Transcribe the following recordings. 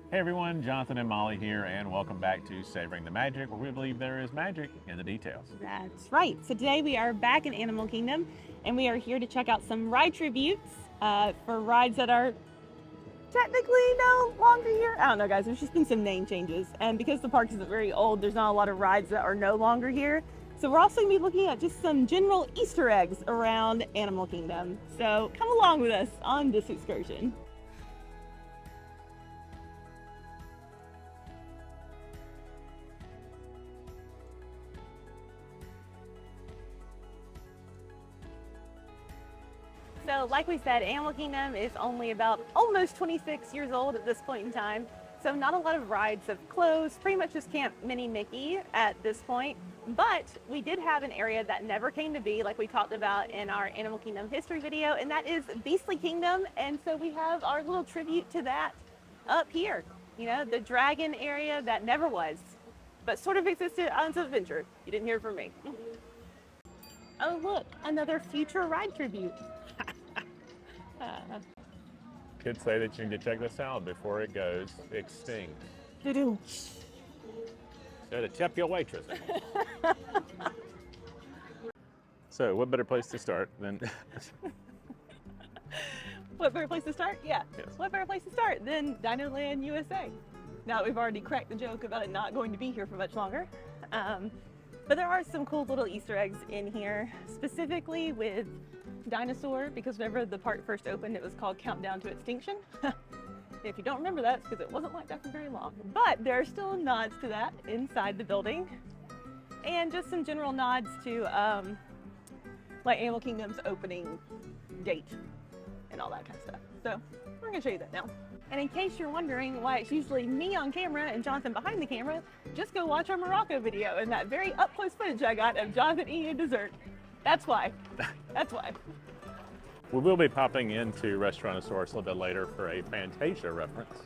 Hey everyone, Jonathan and Molly here, and welcome back to Savoring the Magic, where we believe there is magic in the details. That's right. So today we are back in Animal Kingdom, and we are here to check out some ride tributes for rides that are technically no longer here. I don't know, guys. There's just been some name changes, and because the park isn't very old, there's not a lot of rides that are no longer here. So we're also going to be looking at just some general Easter eggs around Animal Kingdom. So come along with us on this excursion. So like we said, Animal Kingdom is only about almost 26 years old at this point in time. So not a lot of rides have closed, pretty much just Camp Mini Mickey at this point. But we did have an area that never came to be, like we talked about in our Animal Kingdom history video, and that is Beastly Kingdom. And so we have our little tribute to that up here. You know, the dragon area that never was, but sort of existed on Islands of Adventure. You didn't hear from me. Oh look, another future ride tribute. Kids say that you need to check this out before it goes extinct. Doo-doo. So to tip your waitress. So what better place to start than... What better place to start? Yeah. Yes. What better place to start than Dinoland, USA? Now that we've already cracked the joke about it not going to be here for much longer. But there are some cool little Easter eggs in here, specifically with Dinosaur, because whenever the park first opened, it was called Countdown to Extinction. If you don't remember that, it's because it wasn't like that for very long. But there are still nods to that inside the building. And just some general nods to like Animal Kingdom's opening date and all that kind of stuff. So we're gonna show you that now. And in case you're wondering why it's usually me on camera and Jonathan behind the camera, just go watch our Morocco video and that very up-close footage I got of Jonathan eating a dessert. That's why. That's why. We will be popping into Restaurantosaurus a little bit later for a Fantasia reference.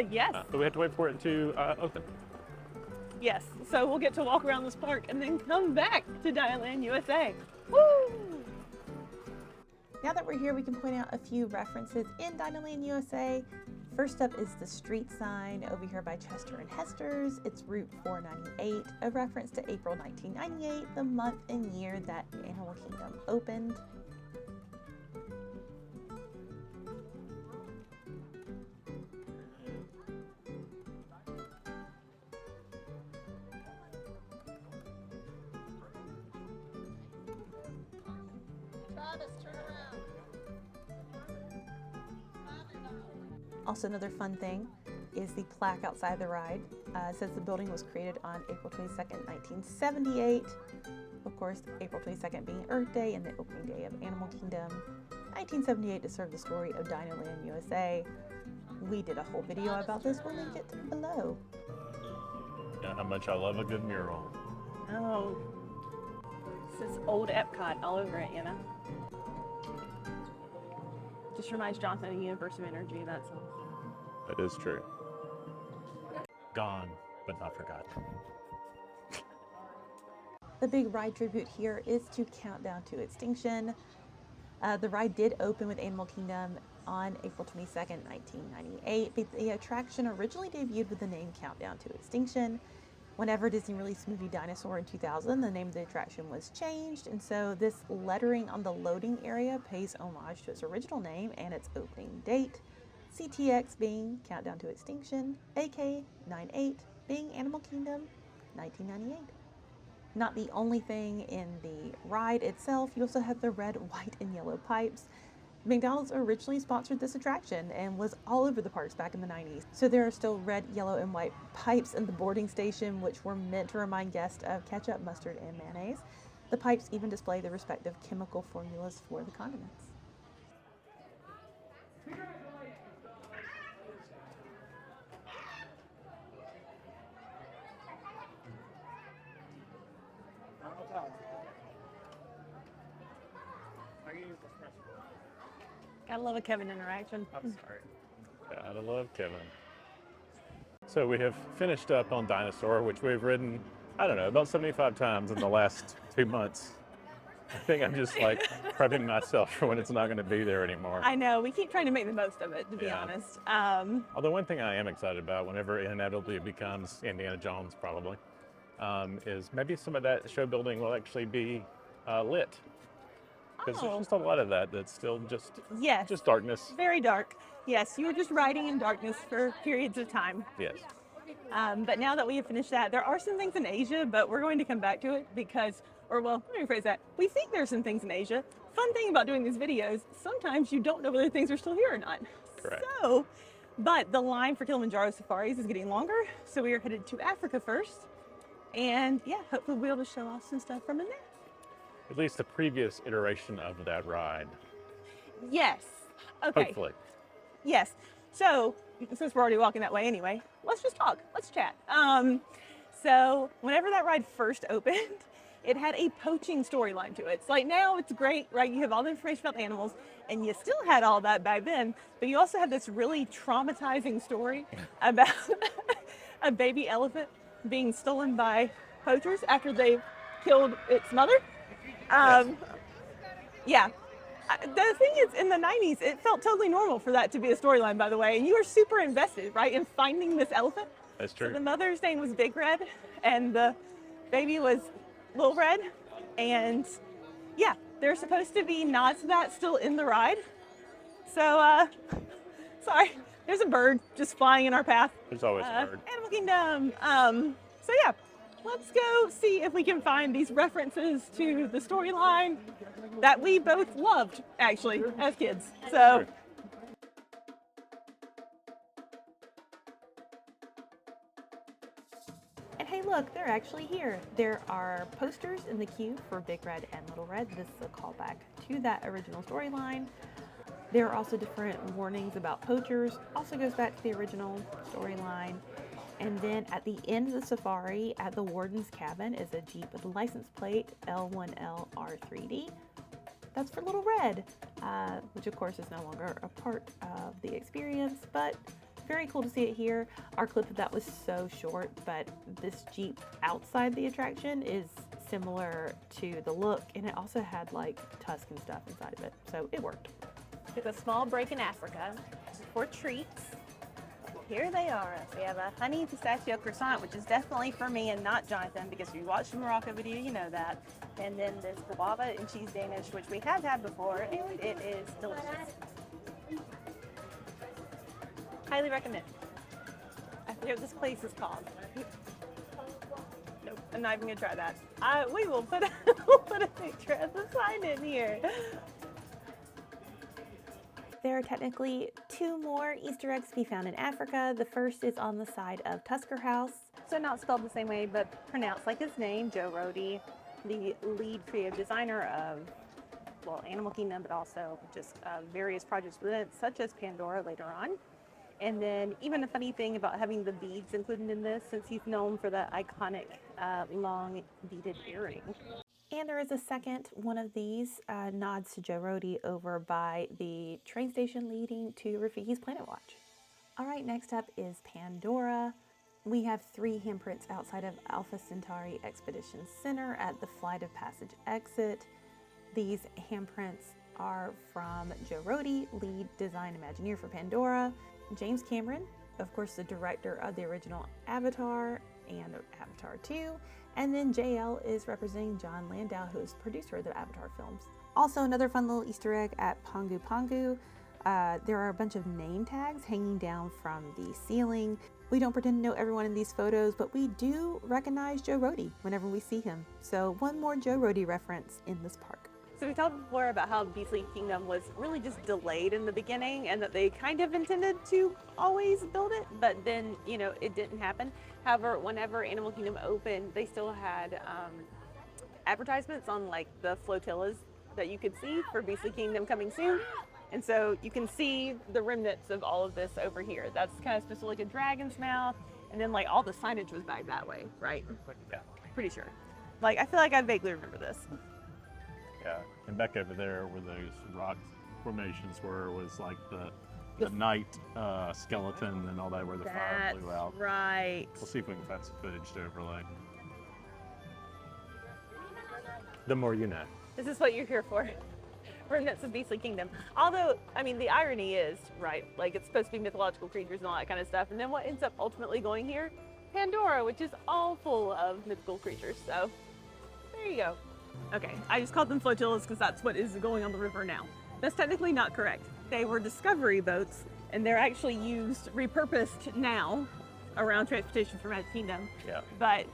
Yes. But we have to wait for it to open. Yes. So we'll get to walk around this park and then come back to Dinoland, USA. Woo! Now that we're here, we can point out a few references in Dinoland, USA. First up is the street sign over here by Chester and Hester's. It's Route 498, a reference to April 1998, the month and year that Animal Kingdom opened. Also, another fun thing is the plaque outside the ride. It says the building was created on April 22nd, 1978. Of course, April 22nd being Earth Day and the opening day of Animal Kingdom. 1978 to serve the story of Dinoland, USA. We did a whole video about this. We'll link it below. Yeah, how much I love a good mural. Oh. This is old Epcot all over it, you know? Just reminds Jonathan of Universe of Energy, that's all. That is true. Gone, but not forgotten. The big ride tribute here is to Countdown to Extinction. The ride did open with Animal Kingdom on April 22nd, 1998, but the attraction originally debuted with the name Countdown to Extinction. Whenever Disney released the movie Dinosaur in 2000, the name of the attraction was changed, and so this lettering on the loading area pays homage to its original name and its opening date. CTX being Countdown to Extinction, AK98 being Animal Kingdom 1998. Not the only thing in the ride itself, you also have the red, white, and yellow pipes. McDonald's originally sponsored this attraction and was all over the parks back in the 90s. So there are still red, yellow, and white pipes in the boarding station, which were meant to remind guests of ketchup, mustard, and mayonnaise. The pipes even display the respective chemical formulas for the condiments. Gotta love a Kevin interaction. I'm sorry. Gotta love Kevin. So we have finished up on Dinosaur, which we've ridden, I don't know, about 75 times in the last 2 months. I think I'm just like prepping myself for when it's not going to be there anymore. I know, we keep trying to make the most of it, to be Yeah. honest. Although one thing I am excited about whenever it inevitably becomes Indiana Jones, probably, is maybe some of that show building will actually be lit. Because there's just a lot of that that's still just darkness. Very dark. Yes, you were just riding in darkness for periods of time. Yes. But now that we have finished that, there are some things in Asia, but we're going to come back to it because, or well, let me rephrase that. We think there's some things in Asia. Fun thing about doing these videos, sometimes you don't know whether things are still here or not. Correct. So, but the line for Kilimanjaro Safaris is getting longer, so we are headed to Africa first. And yeah, hopefully we'll be able to show off some stuff from in there. At least the previous iteration of that ride. Yes. Okay. Hopefully. Yes. So, since we're already walking that way anyway, let's just talk. Let's chat. So, whenever that ride first opened, it had a poaching storyline to it. It's like now it's great, right? You have all the information about the animals, and you still had all that back then, but you also had this really traumatizing story about a baby elephant being stolen by poachers after they've killed its mother. Yeah. The thing is, in the 90s, it felt totally normal for that to be a storyline, by the way. And you were super invested, right, in finding this elephant. That's true. So the mother's name was Big Red, and the baby was Lil Red. And yeah, there's supposed to be nods to that still in the ride. So, sorry, there's a bird just flying in our path. There's always a bird. Animal Kingdom. So yeah, let's go see if we can find these references to the storyline that we both loved, actually, as kids. So. And hey, look, they're actually here. There are posters in the queue for Big Red and Little Red. This is a callback to that original storyline. There are also different warnings about poachers. Also goes back to the original storyline. And then at the end of the safari, at the warden's cabin, is a Jeep with a license plate L1LR3D. That's for Little Red, which of course is no longer a part of the experience, but very cool to see it here. Our clip of that was so short, but this Jeep outside the attraction is similar to the look, and it also had like tusk and stuff inside of it, so it worked. Took a small break in Africa for treats. Here they are. We have a honey pistachio croissant, which is definitely for me and not Jonathan, because if you watched the Morocco video, you know that. And then this guava and cheese Danish, which we have had before, and it is delicious. Highly recommend. I forget what this place is called. Nope, I'm not even gonna try that. We will put we'll put a picture of the sign in here. There are technically 2 more Easter eggs to be found in Africa. The first is on the side of Tusker House. So not spelled the same way, but pronounced like his name, Joe Rohde, the lead creative designer of, well, Animal Kingdom, but also just various projects within it, such as Pandora later on. And then even a funny thing about having the beads included in this, since he's known for that iconic long beaded earring. And there is a second one of these nods to Joe Rohde over by the train station leading to Rafiki's Planet Watch. All right, next up is Pandora. We have 3 handprints outside of Alpha Centauri Expedition Center at the Flight of Passage exit. These handprints are from Joe Rohde, lead design Imagineer for Pandora, James Cameron, of course the director of the original Avatar and Avatar 2, and then JL is representing John Landau, who is producer of the Avatar films. Also another fun little Easter egg at Pangu Pangu. There are a bunch of name tags hanging down from the ceiling. We don't pretend to know everyone in these photos, but we do recognize Joe Rohde whenever we see him. So one more Joe Rohde reference in this park. So we talked before about how Beastly Kingdom was really just delayed in the beginning and that they kind of intended to always build it, but then, you know, it didn't happen. However, whenever Animal Kingdom opened, they still had advertisements on like the flotillas that you could see for Beastly Kingdom coming soon. And so you can see the remnants of all of this over here. That's kind of supposed to look like a dragon's mouth. And then like all the signage was back that way, right? Yeah. Pretty sure. Like, I feel like I vaguely remember this. Yeah, and back over there where those rock formations were was like the night skeleton and all that where the fire blew out. Right. We'll see if we can find some footage to overlay. The more you know. This is what you're here for. Remnants of Beastly Kingdom. Although, I mean, the irony is, right, like it's supposed to be mythological creatures and all that kind of stuff, and then what ends up ultimately going here? Pandora, which is all full of mythical creatures, so there you go. Okay, I just called them flotillas because that's what is going on the river now. That's technically not correct. They were discovery boats, and they're actually used, repurposed now around transportation for Magic Kingdom. Yeah. But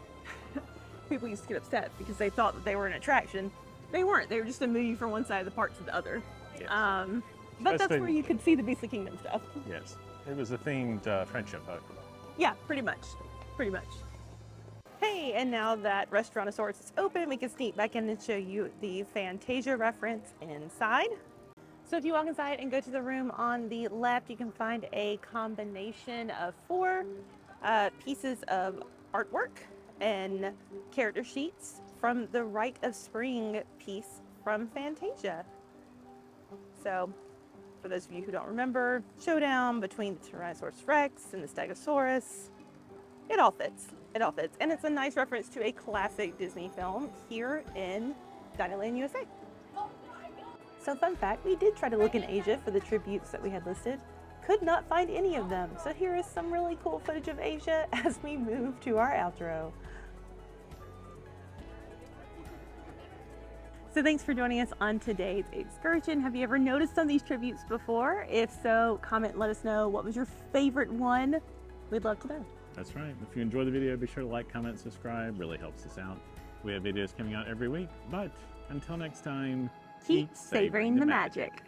people used to get upset because they thought that they were an attraction. They weren't. They were just a move you from one side of the park to the other. Yes. But that's where you could see the Beastly Kingdom stuff. Yes. It was a themed friendship boat. Yeah, pretty much. Pretty much. Hey, and now that Restaurantosaurus is open, we can sneak back in and show you the Fantasia reference inside. So if you walk inside and go to the room on the left, you can find a combination of 4 pieces of artwork and character sheets from the Rite of Spring piece from Fantasia. So, for those of you who don't remember, showdown between the Tyrannosaurus Rex and the Stegosaurus. It all fits. It all fits. And it's a nice reference to a classic Disney film here in Dinoland, USA. So fun fact, we did try to look in Asia for the tributes that we had listed. Could not find any of them. So here is some really cool footage of Asia as we move to our outro. So thanks for joining us on today's excursion. Have you ever noticed some of these tributes before? If so, comment, let us know what was your favorite one. We'd love to know. That's right. If you enjoyed the video, be sure to like, comment, subscribe. Really helps us out. We have videos coming out every week. But until next time, Keep savoring the magic.